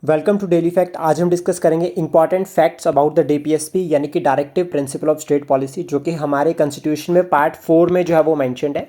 Welcome to daily fact. आज हम discuss करेंगे important facts about the DPSP यानी कि directive principle of state policy, जो कि हमारे कॉन्स्टिट्यूशन में पार्ट 4 में जो है वो मेंशन्ड है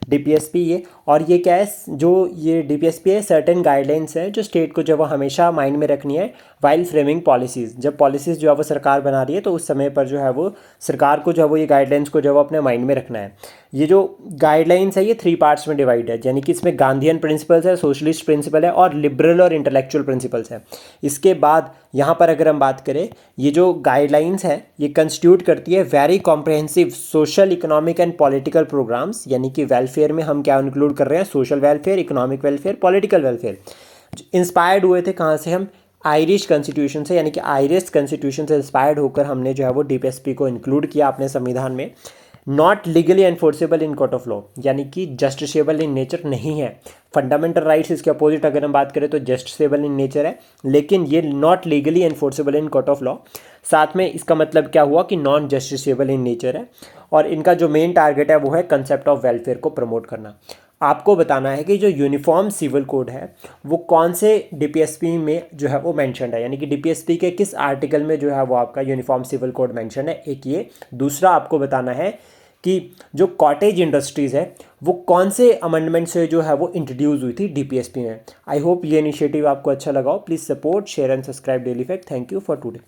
डीपीएसपी ये। और ये क्या है, जो ये डीपीएसपी है सर्टेन गाइडलाइंस है जो स्टेट को जो वो हमेशा माइंड में रखनी है वाइल फ्रेमिंग पॉलिसीज़। जब पॉलिसीज़ जो है वो सरकार बना रही है तो उस समय पर जो है वो सरकार को जो है वो ये गाइडलाइंस को जो है वो अपने माइंड में रखना है। ये जो गाइडलाइंस है ये 3 पार्ट्स में डिवाइड है, यानी कि इसमें गांधीयन प्रिंसिपल्स है, सोशलिस्ट प्रिंसिपल है और लिबरल और इंटेलेक्चुअल प्रिंसिपल्स है। इसके बाद यहाँ पर अगर हम बात करें, ये जो गाइडलाइंस है ये कंस्टिट्यूट करती है very comprehensive social economic and political programmes, यानी कि वेलफेयर में हम क्या इंक्लूड कर रहे हैं, social welfare, economic welfare, political welfare. Inspired हुए थे कहाँ से, हम आयरिश कॉन्स्टिट्यूशन से, यानी कि आयरिश कॉन्स्टिट्यूशन से इंस्पायर्ड होकर हमने जो है वो डीपीएसपी को इंक्लूड किया अपने संविधान में। Not legally enforceable in court of law, यानी कि जस्टिसेबल इन नेचर नहीं है। फंडामेंटल राइट्स इसके अपोजिट अगर हम बात करें तो जस्टिसेबल इन नेचर है, लेकिन ये not legally enforceable in court of law. साथ में इसका मतलब क्या हुआ कि नॉन जस्टिसेबल इन नेचर है। और इनका जो मेन टारगेट है वो है कंसेप्ट ऑफ वेलफेयर को प्रमोट करना। आपको बताना है कि जो यूनिफॉर्म सिविल कोड है वो कौन से डीपीएसपी में जो है वो मेंशन्ड है, यानी कि डीपीएसपी के किस आर्टिकल में जो है वो आपका यूनिफॉर्म सिविल कोड मेंशन है, एक ये। दूसरा आपको बताना है कि जो कॉटेज इंडस्ट्रीज़ है वो कौन से अमेंडमेंट से जो है वो इंट्रोड्यूस हुई थी डीपीएसपी में। आई होप ये इनिशिएटिव आपको अच्छा लगा हो। Please support, share and subscribe daily fact. Thank you for today.